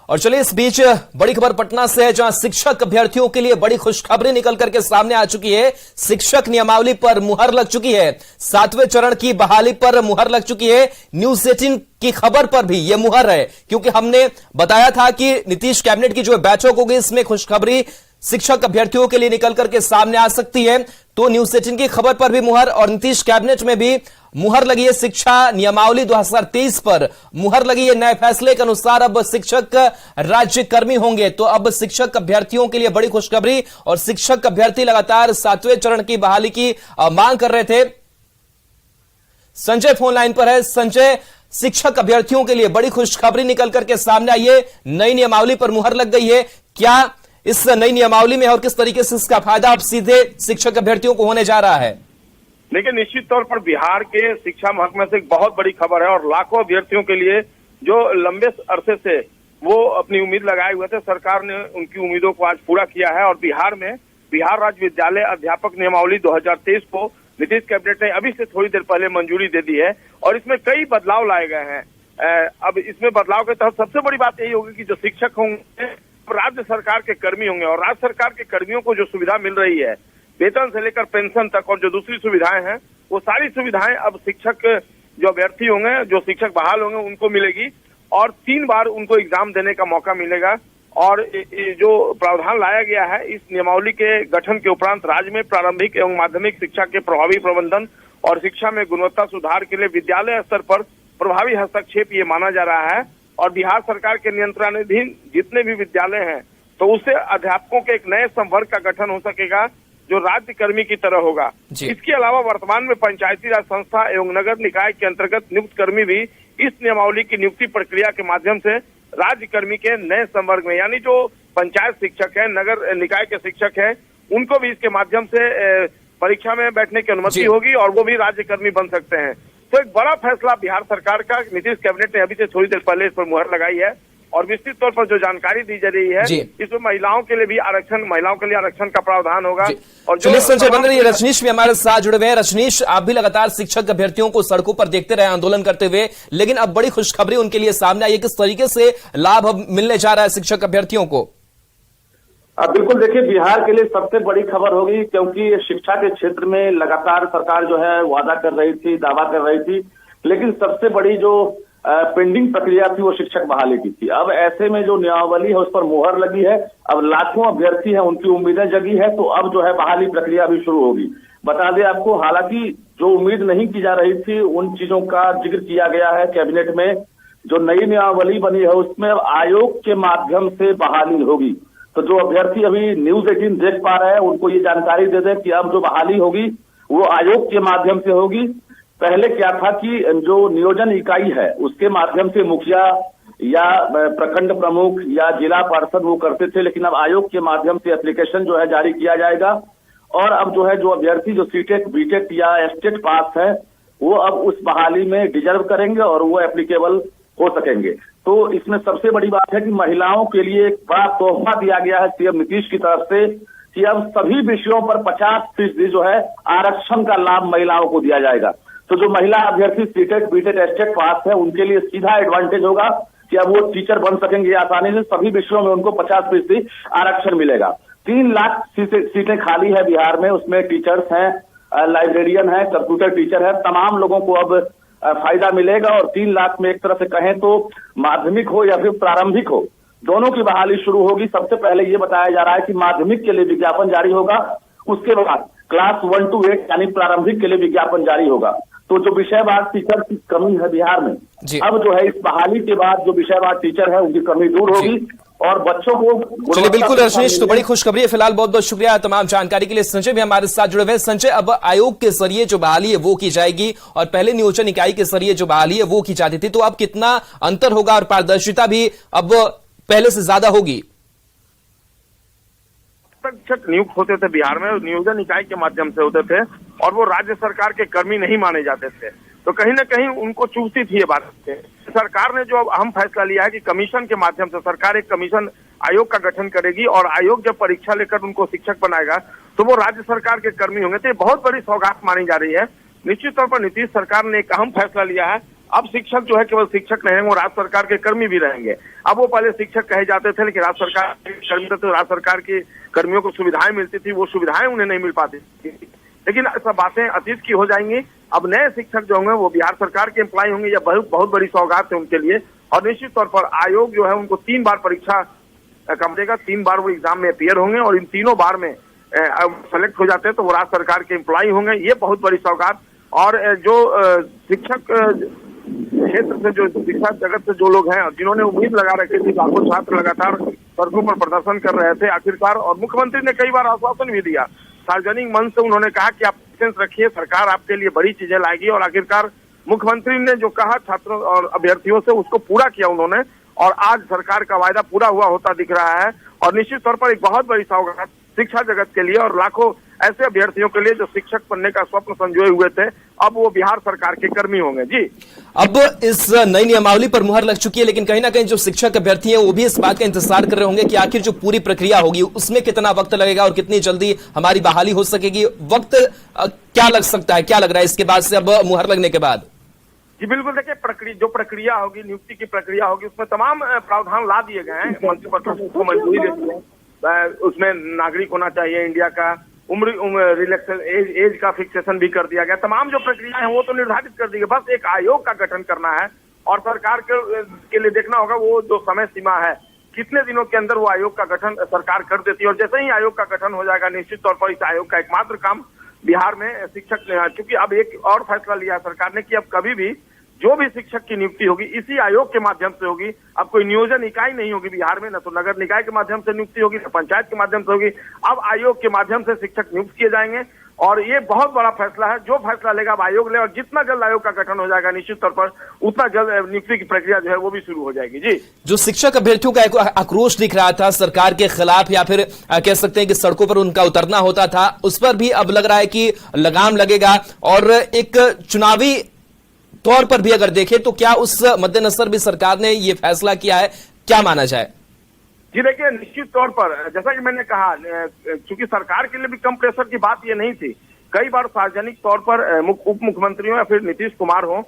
और चलिए इस बीच बड़ी खबर पटना से है, जहां शिक्षक अभ्यर्थियों के लिए बड़ी खुशखबरी निकल करके सामने आ चुकी है। शिक्षक नियमावली पर मुहर लग चुकी है। 7वें चरण की बहाली पर मुहर लग चुकी है। न्यूज 18 की खबर पर भी यह मुहर है, क्योंकि हमने बताया था कि नीतीश कैबिनेट की जो बैठक होगी इसमें खुशखबरी शिक्षक अभ्यर्थियों के लिए निकल करके सामने आ सकती है। तो न्यूज 18 की खबर पर भी मुहर और नीतीश कैबिनेट में भी मुहर लगी है। शिक्षा नियमावली 2023 पर मुहर लगी है। नए फैसले के अनुसार अब शिक्षक राज्य कर्मी होंगे। तो अब शिक्षक अभ्यर्थियों के लिए बड़ी खुशखबरी, और शिक्षक अभ्यर्थी लगातार 7वें चरण की बहाली की मांग कर रहे थे। संजय फोन लाइन पर है। संजय, शिक्षक अभ्यर्थियों के लिए बड़ी खुशखबरी निकल करके सामने आई है। नई नियमावली पर मुहर लग गई है। क्या इस नई नियमावली में और किस तरीके से इसका फायदा अब सीधे शिक्षक अभ्यर्थियों को होने जा रहा है? देखिए, निश्चित तौर पर बिहार के शिक्षा महकमे से एक बहुत बड़ी खबर है, और लाखों अभ्यर्थियों के लिए जो लंबे अरसे से वो अपनी उम्मीद लगाए हुए थे, सरकार ने उनकी उम्मीदों को आज पूरा किया है। और बिहार में बिहार राज्य विद्यालय अध्यापक नियमावली 2023 को नीतीश कैबिनेट ने अभी से थोड़ी देर पहले मंजूरी दे दी है, और इसमें कई बदलाव लाए गए हैं। अब इसमें बदलाव के तहत सबसे बड़ी बात यही होगी कि जो शिक्षक होंगे राज्य सरकार के कर्मी होंगे, और राज्य सरकार के कर्मियों को जो सुविधा मिल रही है, वेतन से लेकर पेंशन तक और जो दूसरी सुविधाएं हैं, वो सारी सुविधाएं अब शिक्षक जो अभ्यर्थी होंगे, जो शिक्षक बहाल होंगे, उनको मिलेगी। और 3 बार उनको एग्जाम देने का मौका मिलेगा। और जो प्रावधान लाया गया है इस नियमावली के गठन के उपरांत राज्य में प्रारंभिक एवं माध्यमिक शिक्षा के प्रभावी प्रबंधन और शिक्षा में गुणवत्ता सुधार के लिए विद्यालय स्तर पर प्रभावी हस्तक्षेप ये माना जा रहा है। और बिहार सरकार के नियंत्रणाधीन जितने भी विद्यालय हैं, तो उससे अध्यापकों के एक नए संवर्ग का गठन हो सकेगा, जो राज्य कर्मी की तरह होगा। इसके अलावा वर्तमान में पंचायती राज संस्था एवं नगर निकाय के अंतर्गत नियुक्त कर्मी भी इस नियमावली की नियुक्ति प्रक्रिया के माध्यम से राज्य कर्मी के नए संवर्ग में, यानी जो पंचायत शिक्षक है, नगर निकाय के शिक्षक है, उनको भी इसके माध्यम से परीक्षा में बैठने की अनुमति होगी, और वो भी राज्य कर्मी बन सकते हैं। तो एक बड़ा फैसला बिहार सरकार का नीतीश कैबिनेट ने अभी से थोड़ी देर पहले इस पर मुहर लगाई है। और विस्तृत तौर पर जो जानकारी दी जा रही है, इसमें महिलाओं के लिए भी आरक्षण का प्रावधान होगा। और जो संजय बन रही है, रजनीश भी हमारे साथ जुड़े हुए हैं। रजनीश, आप भी लगातार शिक्षक अभ्यर्थियों को सड़कों पर देखते रहे आंदोलन करते हुए, लेकिन अब बड़ी खुशखबरी उनके लिए सामने आई है। किस तरीके से लाभ अब मिलने जा रहा है शिक्षक अभ्यर्थियों को? बिल्कुल, देखिए, बिहार के लिए सबसे बड़ी खबर होगी, क्योंकि शिक्षा के क्षेत्र में लगातार सरकार जो है वादा कर रही थी, दावा कर रही थी, लेकिन सबसे बड़ी जो पेंडिंग प्रक्रिया थी वो शिक्षक बहाली की थी। अब ऐसे में जो नियमावली है उस पर मुहर लगी है। अब लाखों अभ्यर्थी हैं, उनकी उम्मीदें जगी है, तो अब जो है बहाली प्रक्रिया भी शुरू होगी। बता दें आपको, हालांकि जो उम्मीद नहीं की जा रही थी उन चीजों का जिक्र किया गया है कैबिनेट में। जो नई नियमावली बनी है उसमें अब आयोग के माध्यम से बहाली होगी। तो जो अभ्यर्थी अभी न्यूज 18 देख पा रहे हैं, उनको ये जानकारी दे दें कि अब जो बहाली होगी वो आयोग के माध्यम से होगी। पहले क्या था कि जो नियोजन इकाई है उसके माध्यम से मुखिया या प्रखंड प्रमुख या जिला पार्षद वो करते थे, लेकिन अब आयोग के माध्यम से एप्लीकेशन जो है जारी किया जाएगा। और अब जो है जो अभ्यर्थी जो सीटेट, बीटेट या एस्टेट पास है, वो अब उस बहाली में डिजर्व करेंगे और वो एप्लीकेबल हो सकेंगे। तो इसमें सबसे बड़ी बात है कि महिलाओं के लिए एक बड़ा तोहफा दिया गया है सीएम नीतीश की तरफ से, कि अब सभी विषयों पर 50% जो है आरक्षण का लाभ महिलाओं को दिया जाएगा। तो जो महिला अभ्यर्थी सीटेट, बीटेट, एस्टेट पास है, उनके लिए सीधा एडवांटेज होगा कि अब वो टीचर बन सकेंगे आसानी से। सभी विषयों में उनको 50% आरक्षण मिलेगा। 3 लाख सीटें खाली है बिहार में, उसमें टीचर्स हैं, लाइब्रेरियन है, कंप्यूटर टीचर है, तमाम लोगों को अब फायदा मिलेगा। और 3 लाख में एक तरह से कहें तो माध्यमिक हो या फिर प्रारंभिक हो, दोनों की बहाली शुरू होगी। सबसे पहले ये बताया जा रहा है कि माध्यमिक के लिए विज्ञापन जारी होगा, उसके बाद क्लास 1 to 8 यानी प्रारंभिक के लिए विज्ञापन जारी होगा। तो जो विषयवार टीचर की कमी है बिहार में, अब जो है इस बहाली के बाद जो विषयवार टीचर है उनकी कमी दूर होगी और बच्चों को। चलिए, बिल्कुल रजनीश, तो बड़ी खुशखबरी है। फिलहाल बहुत बहुत शुक्रिया तमाम जानकारी के लिए। संजय भी हमारे साथ जुड़े हुए हैं। संजय, अब आयोग के जरिए जो बहाली है वो की जाएगी, और पहले नियोजन इकाई के जरिए जो बहाली है वो की जाती थी, तो अब कितना अंतर होगा और पारदर्शिता भी अब पहले से ज्यादा होगी? शिक्षक नियुक्त होते थे बिहार में, नियोजन इकाई के माध्यम से होते थे, और वो राज्य सरकार के कर्मी नहीं माने जाते थे। तो कहीं ना कहीं उनको चूसती थी ये बात। सरकार ने जो अब अहम फैसला लिया है कि कमीशन के माध्यम से सरकार एक कमीशन आयोग का गठन करेगी, और आयोग जब परीक्षा लेकर उनको शिक्षक बनाएगा तो वो राज्य सरकार के कर्मी होंगे। तो ये बहुत बड़ी सौगात मानी जा रही है। निश्चित तौर पर नीतीश सरकार ने एक अहम फैसला लिया है, अब शिक्षक जो है केवल शिक्षक नहीं रहेंगे, वो राज्य सरकार के कर्मी भी रहेंगे। अब वो पहले शिक्षक कहे जाते थे, लेकिन राज्य सरकार के कर्मी थे तो राज्य सरकार की कर्मियों को सुविधाएं मिलती थी, वो सुविधाएं उन्हें नहीं मिल पाती थी। लेकिन सब बातें अतीत की हो जाएंगी। अब नए शिक्षक जो होंगे वो बिहार सरकार के एम्प्लॉय होंगे, यह बहुत बड़ी सौगात है उनके लिए। और निश्चित तौर पर आयोग जो है उनको 3 बार परीक्षा कम देगा, 3 बार वो एग्जाम में अपीयर होंगे और इन तीनों बार में सेलेक्ट हो जाते हैं तो वो राज्य सरकार के एम्प्लॉय होंगे। ये बहुत बड़ी सौगात। और जो शिक्षक क्षेत्र से, जो शिक्षा जगत से जो लोग हैं जिन्होंने उम्मीद लगा रखी थी, लाखों छात्र लगातार सड़कों पर प्रदर्शन कर रहे थे आखिरकार, और मुख्यमंत्री ने कई बार आश्वासन भी दिया, सार्वजनिक मंच से उन्होंने कहा कि आप पेशेंस रखिए, सरकार आपके लिए बड़ी चीजें लाएगी। और आखिरकार मुख्यमंत्री ने जो कहा छात्रों और अभ्यर्थियों से उसको पूरा किया उन्होंने, और आज सरकार का वायदा पूरा हुआ होता दिख रहा है। और निश्चित तौर पर एक बहुत बड़ी सौगात शिक्षा जगत के लिए और लाखों ऐसे अभ्यर्थियों के लिए जो शिक्षक बनने का स्वप्न संजोए हुए थे, अब वो बिहार सरकार के कर्मी होंगे। जी, अब इस नई नियमावली पर मुहर लग चुकी है, लेकिन कहीं ना कहीं जो शिक्षक अभ्यर्थी हैं वो भी इस बात का इंतजार कर रहे होंगे कि आखिर जो पूरी प्रक्रिया होगी उसमें कितना वक्त लगेगा और कितनी जल्दी हमारी बहाली हो सकेगी। वक्त क्या लग सकता है, क्या लग रहा है इसके बाद से, अब मुहर लगने के बाद? जी बिल्कुल, देखिए जो प्रक्रिया होगी, नियुक्ति की प्रक्रिया होगी, उसमें तमाम प्रावधान ला दिए गए हैं। मंत्रिपरिषद को मंजूरी देती है, उसमें नागरिक होना चाहिए इंडिया का, रिलैक्सेशन एज का फिक्सेशन भी कर दिया गया। तमाम जो प्रक्रिया है वो तो निर्धारित कर दी गई, बस एक आयोग का गठन करना है और सरकार के लिए देखना होगा वो जो समय सीमा है कितने दिनों के अंदर वो आयोग का गठन सरकार कर देती है। और जैसे ही आयोग का गठन हो जाएगा, निश्चित तौर पर इस आयोग का एकमात्र काम बिहार में शिक्षक, क्योंकि अब एक और फैसला लिया सरकार ने कि अब कभी भी जो भी शिक्षक की नियुक्ति होगी इसी आयोग के माध्यम से होगी। अब कोई नियोजन इकाई नहीं होगी बिहार में, न तो नगर निकाय के माध्यम से नियुक्ति होगी, न पंचायत के माध्यम से होगी। अब आयोग के माध्यम से शिक्षक नियुक्त किए जाएंगे और ये बहुत बड़ा फैसला है। जो फैसला लेगा अब आयोग ले, और जितना जल्द आयोग का गठन हो जाएगा निश्चित तौर पर उतना जल्द नियुक्ति की प्रक्रिया जो है वो भी शुरू हो जाएगी। जी, जो शिक्षक अभ्यर्थियों का एक आक्रोश दिख रहा था सरकार के खिलाफ, या फिर कह सकते हैं कि सड़कों पर उनका उतरना होता था, उस पर भी अब लग रहा है कि लगाम लगेगा। और एक चुनावी तौर पर भी अगर देखें तो क्या उस मद्देनजर भी सरकार ने यह फैसला किया है, क्या माना जाए? जी देखिए, निश्चित तौर पर जैसा कि मैंने कहा, चूंकि सरकार के लिए भी कम प्रेशर की बात ये नहीं थी। कई बार सार्वजनिक तौर पर उप मुख्यमंत्रियों या फिर नीतीश कुमार हो,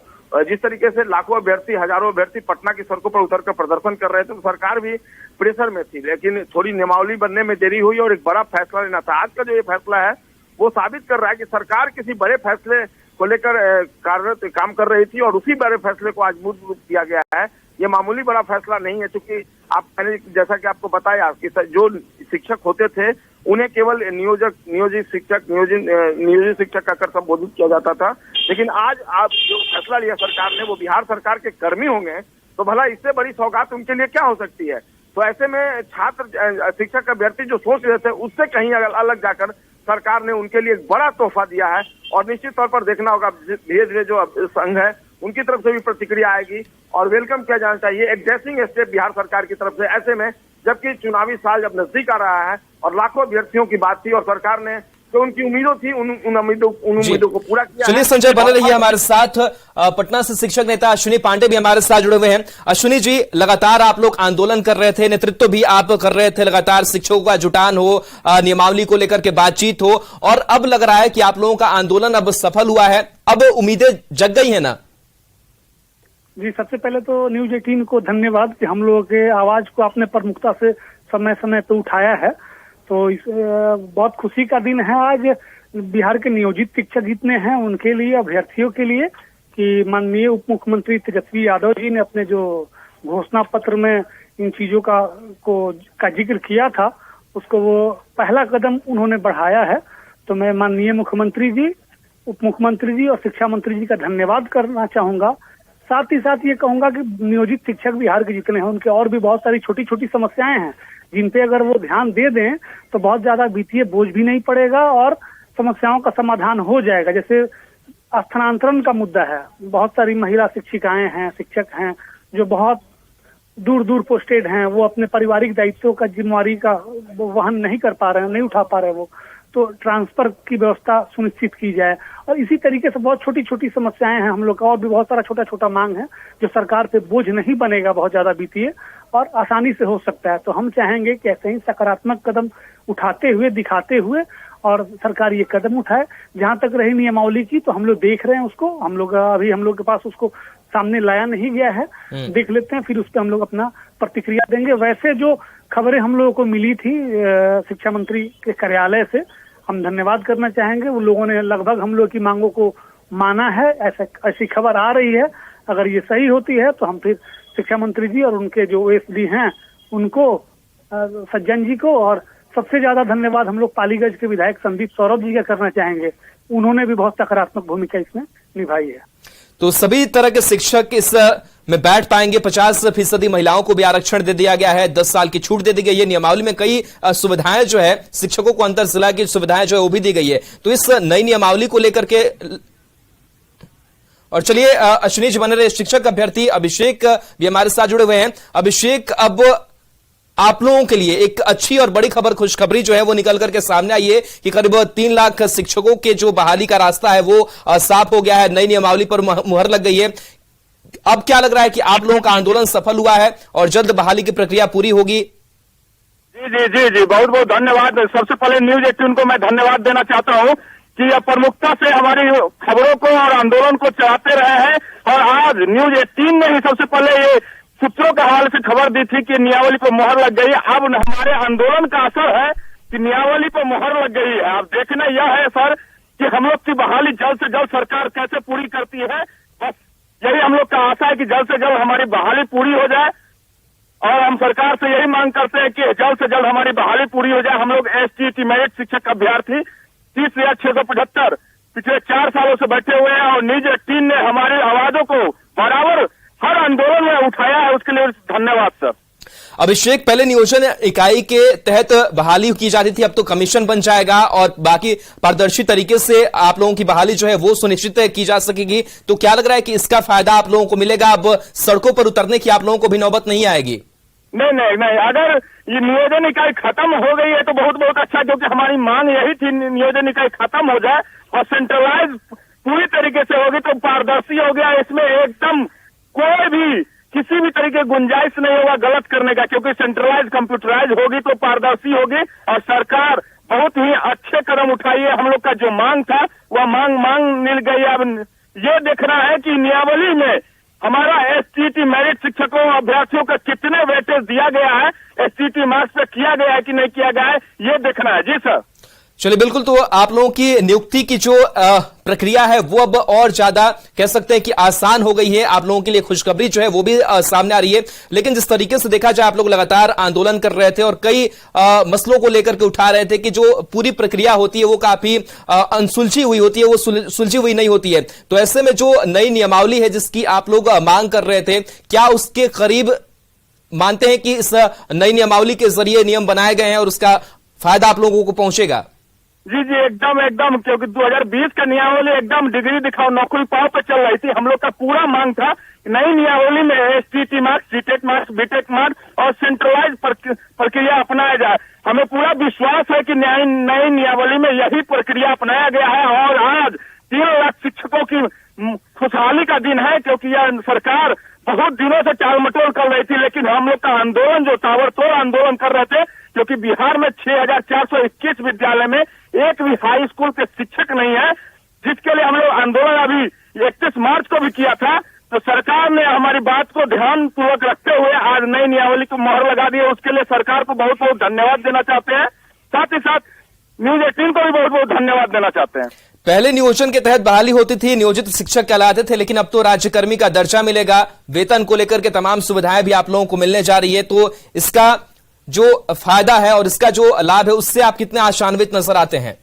जिस तरीके से लाखों अभ्यर्थी, हजारों अभ्यर्थी पटना की सड़कों पर उतरकर प्रदर्शन कर रहे थे, तो सरकार भी प्रेशर में थी। लेकिन थोड़ी नियमावली बनने में देरी हुई और एक बड़ा फैसला लेना था। आज का जो ये फैसला है वो साबित कर रहा है कि सरकार किसी बड़े फैसले को लेकर काम कर रही थी और उसी बड़े फैसले को आज मूर्त रूप दिया गया है। ये मामूली बड़ा फैसला नहीं है, क्योंकि मैंने जैसा कि आपको बताया कि जो शिक्षक होते थे उन्हें केवल नियोजित शिक्षक का कर संबोधित किया जाता था। लेकिन आज आप जो फैसला लिया सरकार ने वो बिहार सरकार के कर्मी होंगे, तो भला इससे बड़ी सौगात उनके लिए क्या हो सकती है। तो ऐसे में छात्र शिक्षक अभ्यर्थी जो सोच रहे थे उससे कहीं अलग जाकर सरकार ने उनके लिए एक बड़ा तोहफा दिया है। और निश्चित तौर पर देखना होगा धीरे धीरे जो संघ है उनकी तरफ से भी प्रतिक्रिया आएगी और वेलकम किया जाना चाहिए, एक ड्रेसिंग स्टेप बिहार सरकार की तरफ से। ऐसे में जबकि चुनावी साल जब नजदीक आ रहा है और लाखों अभ्यर्थियों की बात थी और सरकार ने जो उनकी उम्मीदों थी उन उम्मीदों को पूरा किया। चलिए संजय, बने रहिए हमारे साथ। पटना से शिक्षक नेता अश्विनी पांडे भी हमारे साथ जुड़े हुए हैं। अश्विनी जी, लगातार आप लोग आंदोलन कर रहे थे, नेतृत्व भी आप कर रहे थे, लगातार शिक्षकों का जुटान हो, नियमावली को लेकर के बातचीत हो, और अब लग रहा है कि आप लोगों का आंदोलन अब सफल हुआ है, अब उम्मीदें जग गई है ना? जी, सबसे पहले तो न्यूज 18 को धन्यवाद कि हम लोगों के आवाज को आपने प्रमुखता से समय समय पे उठाया है। तो इस बहुत खुशी का दिन है आज बिहार के नियोजित शिक्षक जितने हैं उनके लिए, अभ्यर्थियों के लिए, कि माननीय उप मुख्यमंत्री तेजस्वी यादव जी ने अपने जो घोषणा पत्र में इन चीजों का जिक्र किया था उसको वो पहला कदम उन्होंने बढ़ाया है। तो मैं माननीय मुख्यमंत्री जी, उप मुख्यमंत्री जी और शिक्षा मंत्री जी का धन्यवाद करना चाहूंगा। साथ ही साथ ये कहूंगा कि नियोजित शिक्षक बिहार के जितने हैं उनके और भी बहुत सारी छोटी छोटी समस्याएं हैं जिन पे अगर वो ध्यान दे दें तो बहुत ज्यादा वित्तीय बोझ भी नहीं पड़ेगा और समस्याओं का समाधान हो जाएगा। जैसे स्थानांतरण का मुद्दा है, बहुत सारी महिला शिक्षिकाएं हैं, शिक्षक हैं जो बहुत दूर दूर पोस्टेड हैं, वो अपने पारिवारिक दायित्वों का जिम्मेवारी का वहन नहीं कर पा रहे हैं, नहीं उठा पा रहे हैं, वो तो ट्रांसफर की व्यवस्था सुनिश्चित की जाए। और इसी तरीके से बहुत छोटी छोटी समस्याएं हैं हम लोग का, और भी बहुत सारा छोटा छोटा मांग है जो सरकार पे बोझ नहीं बनेगा बहुत ज्यादा वित्तीय और आसानी से हो सकता है। तो हम चाहेंगे कि ऐसे ही सकारात्मक कदम उठाते हुए, दिखाते हुए और सरकार ये कदम उठाए। जहां तक रही नियमावली की, तो हम लोग देख रहे हैं उसको, हम लोग के पास उसको सामने लाया नहीं गया है। देख लेते हैं, फिर उस पर हम लोग अपना प्रतिक्रिया देंगे। वैसे जो खबरें हम लोगों को मिली थी शिक्षा मंत्री के कार्यालय से, हम धन्यवाद करना चाहेंगे। उन लोगों ने लगभग हम लोग की मांगों को माना है, ऐसी खबर आ रही है। अगर ये सही होती है तो हम फिर शिक्षा मंत्री जी और उनके जो ओएसडी हैं उनको, सज्जन जी को, और सबसे ज्यादा धन्यवाद हम लोग पालीगंज के विधायक संदीप सौरभ जी का करना चाहेंगे। उन्होंने भी बहुत सकारात्मक भूमिका इसमें निभाई है। तो सभी तरह के शिक्षक इस में बैठ पाएंगे। 50% महिलाओं को भी आरक्षण दे दिया गया है, 10 साल की छूट दे दी गई है। नियमावली में कई सुविधाएं जो है, शिक्षकों को अंतर जिला की सुविधाएं जो है वो भी दी गई है। तो इस नई नियमावली को लेकर के, और चलिए अश्विनी जी बने रहे, शिक्षक अभ्यर्थी अभिषेक भी हमारे साथ जुड़े हुए हैं। अभिषेक, अब आप लोगों के लिए एक अच्छी और बड़ी खबर, खुशखबरी जो है वो निकल करके सामने आई है कि करीब 3 लाख शिक्षकों के जो बहाली का रास्ता है वो साफ हो गया है, नई नियमावली पर मुहर लग गई है। अब क्या लग रहा है कि आप लोगों का आंदोलन सफल हुआ है और जल्द बहाली की प्रक्रिया पूरी होगी? जी, बहुत बहुत धन्यवाद। सबसे पहले न्यूज 18 को मैं धन्यवाद देना चाहता हूँ कि यह प्रमुखता से हमारी खबरों को और आंदोलन को चलाते रहे हैं। और आज न्यूज 18 ने ही सबसे पहले ये सूत्रों के हवाले से खबर दी थी कि नियमावली पर मुहर लग गई। अब हमारे आंदोलन का असर है कि नियमावली पर मुहर लग गई है। अब देखना यह है सर कि हम लोग की बहाली जल्द से जल्द सरकार कैसे पूरी करती है। बस यही हम लोग का आशा है कि जल्द से जल्द हमारी बहाली पूरी हो जाए। और हम सरकार से यही मांग करते हैं कि जल्द से जल्द हमारी बहाली पूरी हो जाए। हम लोग एसटीईटी मेरिट शिक्षक अभ्यर्थी 30,675 पिछले 4 सालों से बैठे हुए हैं और न्यूज 18 ने हमारी आवाजों को बराबर हर आंदोलन में उठाया है, उसके लिए धन्यवाद सर। अभिषेक, पहले नियोजन इकाई के तहत बहाली की जाती थी, अब तो कमीशन बन जाएगा और बाकी पारदर्शी तरीके से आप लोगों की बहाली जो है वो सुनिश्चित की जा सकेगी। तो क्या लग रहा है कि इसका फायदा आप लोगों को मिलेगा? अब सड़कों पर उतरने की आप लोगों को भी नौबत नहीं आएगी? नहीं, अगर ये नियोजन इकाई खत्म हो गई है तो बहुत अच्छा, क्योंकि हमारी मांग यही थी नियोजन इकाई खत्म हो जाए और सेंट्रलाइज पूरी तरीके से होगी तो पारदर्शी हो गया। इसमें एकदम कोई भी किसी भी तरीके गुंजाइश नहीं होगा गलत करने का, क्योंकि सेंट्रलाइज कंप्यूटराइज होगी तो पारदर्शी होगी। और सरकार बहुत ही अच्छे कदम उठाई है। हम लोग का जो मांग था वह मांग मिल गई। अब ये देखना है कि नियमावली में हमारा एसटीईटी मेरिट शिक्षकों अभ्यर्थियों का कितने वेटेज दिया गया है, एसटीईटी मार्क्स पे किया गया है कि नहीं किया गया है, ये देखना है। जी सर। चलिए, बिल्कुल। तो आप लोगों की नियुक्ति की जो प्रक्रिया है वो अब और ज्यादा कह सकते हैं कि आसान हो गई है। आप लोगों के लिए खुशखबरी जो है वो भी सामने आ रही है। लेकिन जिस तरीके से देखा जाए, आप लोग लगातार आंदोलन कर रहे थे और कई मसलों को लेकर के उठा रहे थे कि जो पूरी प्रक्रिया होती है वो काफी अनसुलझी हुई होती है, वो सुलझी हुई नहीं होती है। तो ऐसे में जो नई नियमावली है जिसकी आप लोग मांग कर रहे थे, क्या उसके करीब मानते हैं कि इस नई नियमावली के जरिए नियम बनाए गए हैं और उसका फायदा आप लोगों को पहुंचेगा? जी, एकदम, क्योंकि 2020 का नियमावली एकदम डिग्री दिखाओ नौकरी पाओ पे चल रही थी। हम लोग का पूरा मांग था नई नियमावली में STET marks, CTET marks, BTech marks और सेंट्रलाइज प्रक्रिया अपनाया जाए। हमें पूरा विश्वास है कि नई नियमावली में यही प्रक्रिया अपनाया गया है। और आज 3 लाख शिक्षकों की खुशहाली का दिन है, क्योंकि यह सरकार बहुत दिनों से टालमटोल कर रही थी। लेकिन हम लोग का आंदोलन जो ताबड़तोड़ आंदोलन कर रहे थे, क्योंकि बिहार में 6,421 विद्यालय में एक भी हाई स्कूल के शिक्षक नहीं है, जिसके लिए हम लोग आंदोलन अभी 31 मार्च को भी किया था। तो सरकार ने हमारी बात को ध्यान पूर्वक रखते हुए आज नई नियमावली को मोहर लगा दी है। उसके लिए सरकार को बहुत बहुत धन्यवाद देना चाहते हैं। साथ ही साथ न्यूज 18 को भी बहुत बहुत धन्यवाद देना चाहते हैं। पहले नियोजन के तहत बहाली होती थी, नियोजित शिक्षक कहलाते थे, लेकिन अब तो राज्यकर्मी का दर्जा मिलेगा। वेतन को लेकर के तमाम सुविधाएं भी आप लोगों को मिलने जा रही है। तो इसका जो फायदा है और इसका जो लाभ है उससे आप कितने आशान्वित नजर आते हैं?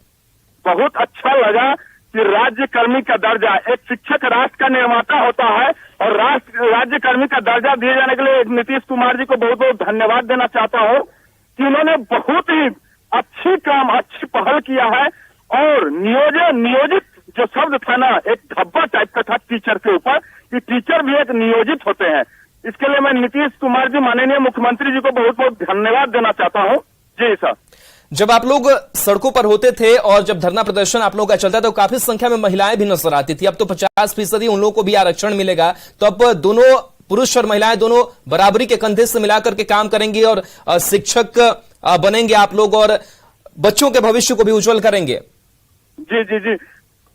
बहुत अच्छा लगा कि राज्यकर्मी का दर्जा, एक शिक्षक राष्ट्र का निर्माता होता है और राज्यकर्मी का दर्जा दिए जाने के लिए नीतीश कुमार जी को बहुत बहुत धन्यवाद देना चाहता हूँ कि उन्होंने बहुत ही अच्छी पहल किया है। और नियोजित जो शब्द था ना, एक धब्बा टाइप का था टीचर के ऊपर, कि टीचर भी एक नियोजित होते हैं। इसके लिए मैं नीतीश कुमार जी, माननीय मुख्यमंत्री जी को बहुत बहुत धन्यवाद देना चाहता हूँ। जी सर। जब आप लोग सड़कों पर होते थे और जब धरना प्रदर्शन आप लोगों का चलता था तो काफी संख्या में महिलाएं भी नजर आती थी। अब तो 50% उन लोगों को भी आरक्षण मिलेगा। तो अब दोनों पुरुष और महिलाएं दोनों बराबरी के कंधे से मिलाकर के काम करेंगे और शिक्षक बनेंगे आप लोग और बच्चों के भविष्य को भी उज्जवल करेंगे। जी,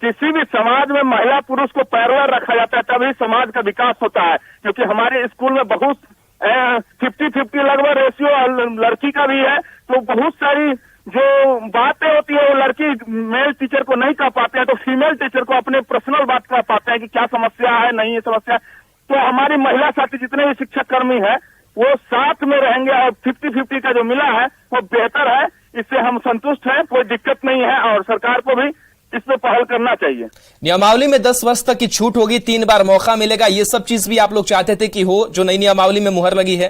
किसी भी समाज में महिला पुरुष को पैरेलल रखा जाता है तभी समाज का विकास होता है। क्योंकि हमारे स्कूल में बहुत 50-50 लगभग रेशियो लड़की का भी है, तो बहुत सारी जो बातें होती है वो लड़की मेल टीचर को नहीं कह पाते हैं, तो फीमेल टीचर को अपने पर्सनल बात कह पाते हैं कि क्या समस्या है, नहीं है समस्या। तो हमारी महिला साथी जितने भी शिक्षक कर्मी है वो साथ में रहेंगे और 50-50 का जो मिला है वो बेहतर है। इससे हम संतुष्ट हैं, कोई दिक्कत नहीं है और सरकार को भी इस पे पहल करना चाहिए। नियमावली में 10 वर्ष तक की छूट होगी, 3 बार मौका मिलेगा, ये सब चीज भी आप लोग चाहते थे कि हो, जो नई नियमावली में मुहर लगी है?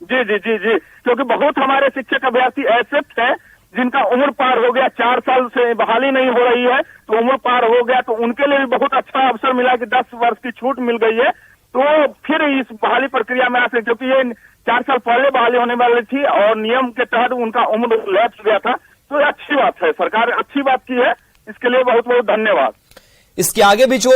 जी जी जी जी, क्योंकि बहुत हमारे शिक्षक अभ्यर्थी ऐसे थे जिनका उम्र पार हो गया, 4 साल से बहाली नहीं हो रही है, तो उम्र पार हो गया, तो उनके लिए भी बहुत अच्छा अवसर मिला कि 10 वर्ष की छूट मिल गई है, तो फिर इस बहाली प्रक्रिया में आ सकते, क्योंकि ये 4 साल पहले बहाली होने वाली थी और नियम के तहत उनका उम्र लैप्स गया था। तो ये अच्छी बात है, सरकार अच्छी बात की है, इसके लिए बहुत बहुत धन्यवाद। इसके आगे भी जो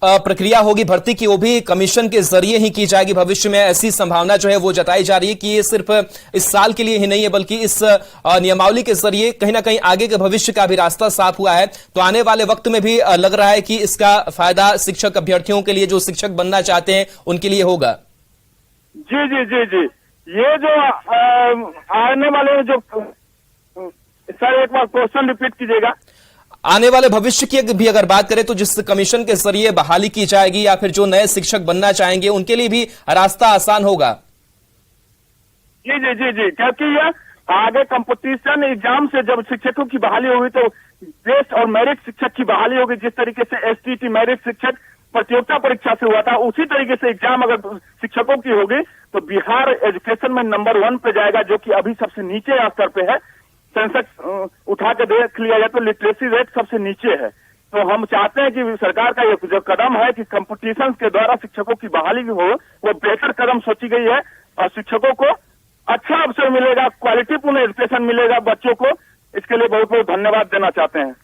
प्रक्रिया होगी भर्ती की, वो भी कमीशन के जरिए ही की जाएगी भविष्य में, ऐसी संभावना जो है वो जताई जा रही है कि ये सिर्फ इस साल के लिए ही नहीं है बल्कि इस नियमावली के जरिए कहीं ना कहीं आगे के भविष्य का भी रास्ता साफ हुआ है। तो आने वाले वक्त में भी लग रहा है कि इसका फायदा शिक्षक अभ्यर्थियों के लिए, जो शिक्षक बनना चाहते हैं उनके लिए होगा। जी जी जी जी, ये जो आने वाले जो, सर एक बार क्वेश्चन रिपीट कीजिएगा। आने वाले भविष्य की भी अगर बात करें तो जिस कमीशन के जरिए बहाली की जाएगी या फिर जो नए शिक्षक बनना चाहेंगे उनके लिए भी रास्ता आसान होगा। जी जी जी जी, क्योंकि ये आगे कंपटीशन एग्जाम से जब शिक्षकों की बहाली होगी तो बेस्ट और मेरिट शिक्षक की बहाली होगी। जिस तरीके से एसटीटी मेरिट शिक्षक प्रतियोगिता परीक्षा से हुआ था, उसी तरीके से एग्जाम अगर शिक्षकों की होगी तो बिहार एजुकेशन में नंबर 1 पे जाएगा, जो कि अभी सबसे नीचे स्तर पे है। सेंसेक्स उठा के देख लिया जाए तो लिटरेसी रेट सबसे नीचे है। तो हम चाहते हैं कि सरकार का ये जो कदम है कि कंपटीशन के द्वारा शिक्षकों की बहाली हो, वो बेहतर कदम सोची गई है और शिक्षकों को अच्छा अवसर मिलेगा, क्वालिटीपूर्ण एजुकेशन मिलेगा बच्चों को। इसके लिए बहुत बहुत धन्यवाद देना चाहते हैं।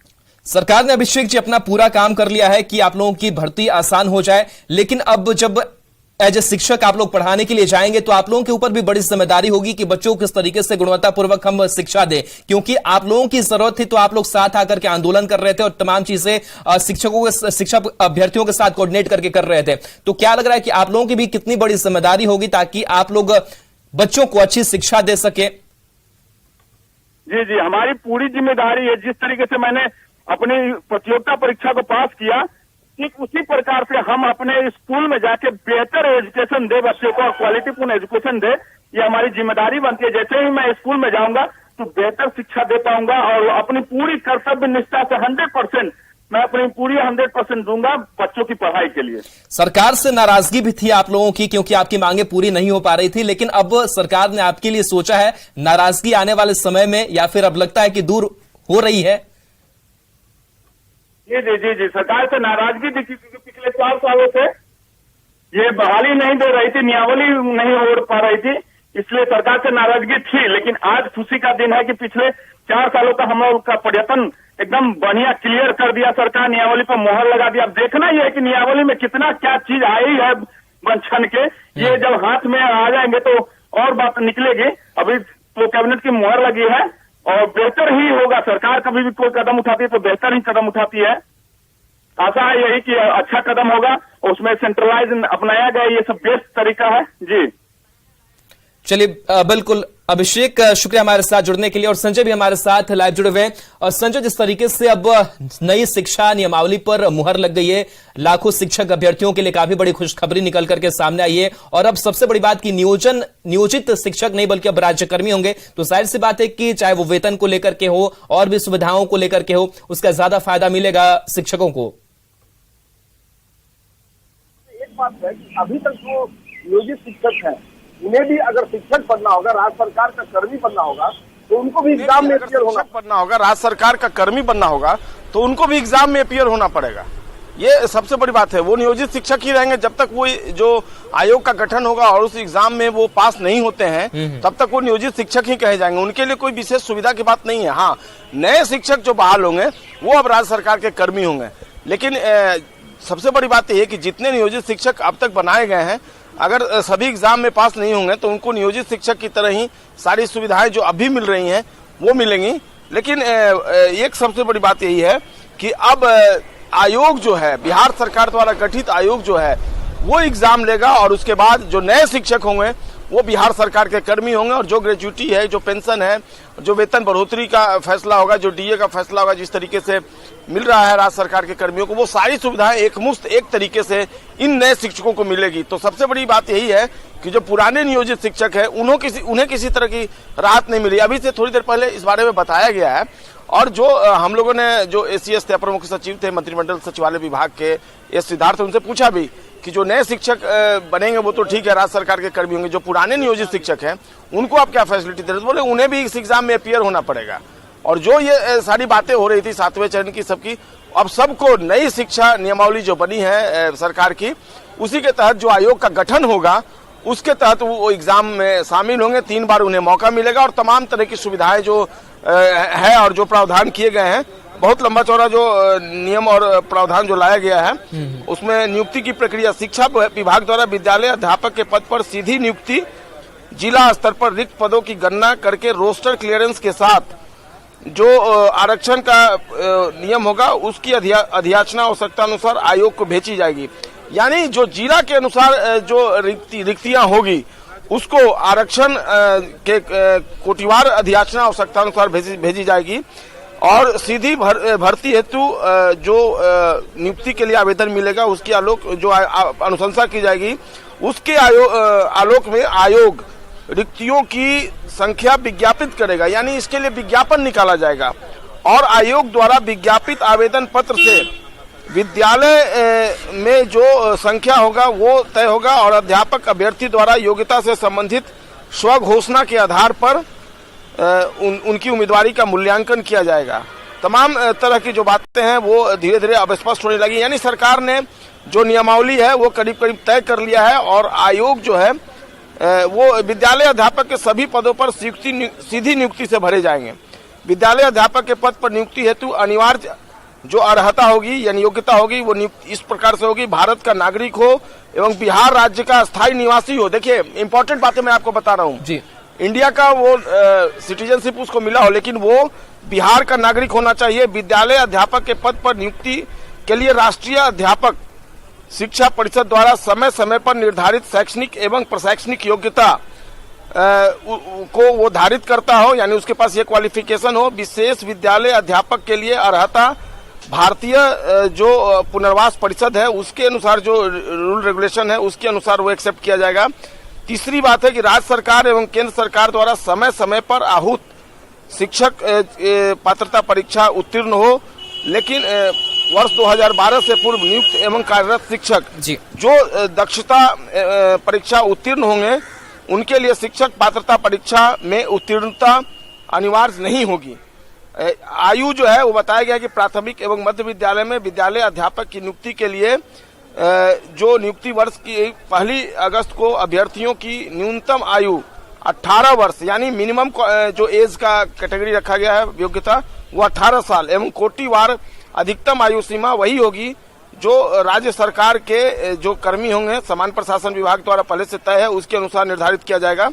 सरकार ने, अभिषेक जी, अपना पूरा काम कर लिया है कि आप लोगों की भर्ती आसान हो जाए, लेकिन अब जब एज ए शिक्षक आप लोग पढ़ाने के लिए जाएंगे तो आप लोगों के ऊपर भी बड़ी जिम्मेदारी होगी कि बच्चों को किस तरीके से गुणवत्तापूर्वक हम शिक्षा दें, क्योंकि आप लोगों की जरूरत थी तो आप लोग साथ आकर के आंदोलन कर रहे थे और तमाम चीजें शिक्षकों के, शिक्षक अभ्यर्थियों के साथ कोऑर्डिनेट करके कर रहे थे। तो क्या लग रहा है कि आप लोगों की भी कितनी बड़ी जिम्मेदारी होगी ताकि आप लोग बच्चों को अच्छी शिक्षा दे सके? जी जी, हमारी पूरी जिम्मेदारी है। जिस तरीके से मैंने अपनी प्रतियोगिता परीक्षा को पास किया, ठीक उसी प्रकार से हम अपने स्कूल में जाके बेहतर एजुकेशन दे बच्चों को, क्वालिटीपूर्ण एजुकेशन दे, ये हमारी जिम्मेदारी बनती है। जैसे ही मैं स्कूल में जाऊंगा तो बेहतर शिक्षा दे पाऊंगा और अपनी पूरी कर्तव्य निष्ठा से 100% मैं अपनी पूरी 100% दूंगा बच्चों की पढ़ाई के लिए। सरकार से नाराजगी भी थी आप लोगों की क्योंकि आपकी मांगे पूरी नहीं हो पा रही थी, लेकिन अब सरकार ने आपके लिए सोचा है, नाराजगी आने वाले समय में या फिर अब लगता है कि दूर हो रही है? जी जी जी जी, सरकार से नाराजगी थी क्योंकि पिछले 4 सालों से ये बहाली नहीं दे रही थी, नियमावली नहीं हो पा रही थी, इसलिए सरकार से नाराजगी थी। लेकिन आज खुशी का दिन है कि पिछले 4 सालों का हम लोग का पर्यटन एकदम बढ़िया क्लियर कर दिया सरकार, नियमावली पर मुहर लगा दिया। अब देखना यह है कि नियमावली में कितना क्या चीज आई है बन छन के, ये जब हाथ में आ जाएंगे तो और बात निकलेगी। अभी तो कैबिनेट की मुहर लगी है और बेहतर ही होगा। सरकार कभी भी कोई कदम उठाती है तो बेहतर ही कदम उठाती है। आशा है यही कि अच्छा कदम होगा, उसमें सेंट्रलाइज अपनाया गया, ये सब बेस्ट तरीका है। जी चलिए, बिल्कुल अभिषेक, शुक्रिया हमारे साथ जुड़ने के लिए, और संजय भी हमारे साथ लाइव जुड़े हुए हैं। और संजय, जिस तरीके से अब नई शिक्षा नियमावली पर मुहर लग गई है, लाखों शिक्षक अभ्यर्थियों के लिए काफी बड़ी खुशखबरी निकल करके सामने आई है, और अब सबसे बड़ी बात कि नियोजित शिक्षक नहीं बल्कि अब राज्यकर्मी होंगे, तो जाहिर सी बात है कि चाहे वो वेतन को लेकर के हो और भी सुविधाओं को लेकर के हो, उसका ज्यादा फायदा मिलेगा शिक्षकों को। एक बात है कि अभी तक जो नियोजित शिक्षक हैं उन्हें भी अगर शिक्षक बनना होगा, राज्य सरकार का कर्मी बनना होगा, तो उनको भी एग्जाम में अपियर होना बनना होगा, राज्य सरकार का कर्मी बनना होगा तो उनको भी एग्जाम में अपियर होना पड़ेगा। ये सबसे बड़ी बात है। वो नियोजित शिक्षक ही रहेंगे जब तक वो जो आयोग का गठन होगा और उस एग्जाम में वो पास नहीं होते हैं तब तक वो नियोजित शिक्षक ही कहे जाएंगे। उनके लिए कोई विशेष सुविधा की बात नहीं है। हाँ, नए शिक्षक जो बहाल होंगे वो अब राज्य सरकार के कर्मी होंगे। लेकिन सबसे बड़ी बात यह है कि जितने नियोजित शिक्षक अब तक बनाए गए हैं, अगर सभी एग्जाम में पास नहीं होंगे तो उनको नियोजित शिक्षक की तरह ही सारी सुविधाएं जो अभी मिल रही हैं वो मिलेंगी। लेकिन एक सबसे बड़ी बात यही है कि अब आयोग जो है, बिहार सरकार द्वारा गठित आयोग जो है, वो एग्जाम लेगा और उसके बाद जो नए शिक्षक होंगे वो बिहार सरकार के कर्मी होंगे और जो ग्रेजुटी है, जो पेंशन है, जो वेतन बढ़ोतरी का फैसला होगा, जो डीए का फैसला होगा, जिस तरीके से मिल रहा है राज्य सरकार के कर्मियों को, वो सारी सुविधाएं एकमुश्त एक तरीके से इन नए शिक्षकों को मिलेगी। तो सबसे बड़ी बात यही है कि जो पुराने नियोजित शिक्षक है उन्हें किसी तरह की राहत नहीं मिली। अभी से थोड़ी देर पहले इस बारे में बताया गया है और जो हम लोगों ने जो एसीएस थे, अपर मुख्य सचिव थे मंत्रिमंडल सचिवालय विभाग के एस सिद्धार्थ, उनसे पूछा भी कि जो नए शिक्षक बनेंगे वो तो ठीक है, राज्य सरकार के कर्मी होंगे, जो पुराने नियोजित शिक्षक हैं उनको आप क्या फैसिलिटी दे रहे? बोले उन्हें भी इस एग्जाम में अपीयर होना पड़ेगा। और जो ये सारी बातें हो रही थी 7वें चरण की सबकी, अब सबको नई शिक्षा नियमावली जो बनी है सरकार की, उसी के तहत जो आयोग का गठन होगा उसके तहत वो एग्जाम में शामिल होंगे। 3 बार उन्हें मौका मिलेगा और तमाम तरह की सुविधाएं जो है और जो प्रावधान किए गए हैं, बहुत लंबा चौड़ा जो नियम और प्रावधान जो लाया गया है, उसमें नियुक्ति की प्रक्रिया शिक्षा विभाग द्वारा विद्यालय अध्यापक के पद पर सीधी नियुक्ति, जिला स्तर पर रिक्त पदों की गणना करके रोस्टर क्लियरेंस के साथ जो आरक्षण का नियम होगा उसकी अधियाचना आवश्यकता अनुसार आयोग को भेजी जाएगी। यानी जो जिला के अनुसार जो रिक्तियां होगी उसको आरक्षण के कोटिवार अधियाचना आवश्यकता अनुसार भेजी जाएगी और सीधी भर्ती हेतु जो नियुक्ति के लिए आवेदन मिलेगा उसकी अनुशंसा की जाएगी। उसके आलोक में आयोग रिक्तियों की संख्या विज्ञापित करेगा, यानी इसके लिए विज्ञापन निकाला जाएगा और आयोग द्वारा विज्ञापित आवेदन पत्र से विद्यालय में जो संख्या होगा वो तय होगा और अध्यापक अभ्यर्थी द्वारा योग्यता से संबंधित स्वघोषणा के आधार पर उनकी उम्मीदवारी का मूल्यांकन किया जाएगा। तमाम तरह की जो बातें हैं वो धीरे धीरे अब स्पष्ट होने लगी, यानी सरकार ने जो नियमावली है वो करीब करीब तय कर लिया है और आयोग जो है वो विद्यालय अध्यापक के सभी पदों पर सीधी नियुक्ति से भरे जाएंगे। विद्यालय अध्यापक के पद पर नियुक्ति हेतु अनिवार्य जो अर्हता होगी यानी योग्यता होगी वो इस प्रकार से होगी, भारत का नागरिक हो एवं बिहार राज्य का स्थायी निवासी हो। देखिए इंपॉर्टेंट बातें मैं आपको बता रहा हूँ, इंडिया का वो सिटीजनशिप उसको मिला हो लेकिन वो बिहार का नागरिक होना चाहिए। विद्यालय अध्यापक के पद पर नियुक्ति के लिए राष्ट्रीय अध्यापक शिक्षा परिषद द्वारा समय समय पर निर्धारित शैक्षणिक एवं प्रशैक्षणिक योग्यता को वो धारित करता हो, यानी उसके पास ये क्वालिफिकेशन हो। विशेष विद्यालय अध्यापक के लिए अर्हता भारतीय जो पुनर्वास परिषद है उसके अनुसार जो रूल रेगुलेशन है उसके अनुसार वो एक्सेप्ट किया जाएगा। तीसरी बात है कि राज्य सरकार एवं केंद्र सरकार द्वारा समय समय पर आहूत शिक्षक पात्रता परीक्षा उत्तीर्ण हो, लेकिन वर्ष 2012 से पूर्व नियुक्त एवं कार्यरत शिक्षक जो दक्षता परीक्षा उत्तीर्ण होंगे उनके लिए शिक्षक पात्रता परीक्षा में उत्तीर्णता अनिवार्य नहीं होगी। आयु जो है वो बताया गया कि प्राथमिक एवं मध्य विद्यालय में विद्यालय अध्यापक की नियुक्ति के लिए जो नियुक्ति वर्ष की 1 अगस्त को अभ्यर्थियों की न्यूनतम आयु 18 वर्ष यानी मिनिमम जो एज का कैटेगरी रखा गया है योग्यता वो 18 साल एवं कोटिवार अधिकतम आयु सीमा वही होगी जो राज्य सरकार के जो कर्मी होंगे समान प्रशासन विभाग द्वारा पहले से तय है उसके अनुसार निर्धारित किया जाएगा।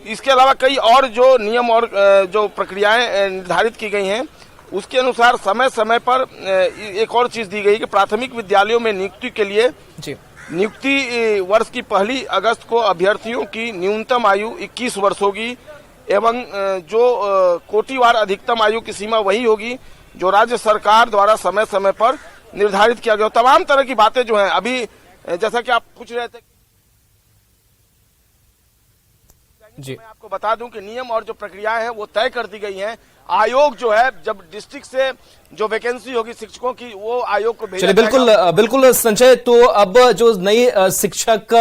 इसके अलावा कई और जो नियम और जो प्रक्रियाएं निर्धारित की गई हैं उसके अनुसार समय समय पर एक और चीज दी गई कि प्राथमिक विद्यालयों में नियुक्ति के लिए नियुक्ति वर्ष की 1 अगस्त को अभ्यर्थियों की न्यूनतम आयु 21 वर्ष होगी एवं जो कोटिवार अधिकतम आयु की सीमा वही होगी जो राज्य सरकार द्वारा समय समय पर निर्धारित किया गया। तमाम तरह की बातें जो हैं अभी जैसा कि आप पूछ रहे थे मैं आपको बता दूं कि नियम और जो प्रक्रियाएं हैं वो तय कर दी गई हैं। आयोग जो है जब डिस्ट्रिक्ट से जो वैकेंसी होगी शिक्षकों की वो आयोग को भेजा जाएगा। बिल्कुल संजय, तो अब जो नई शिक्षक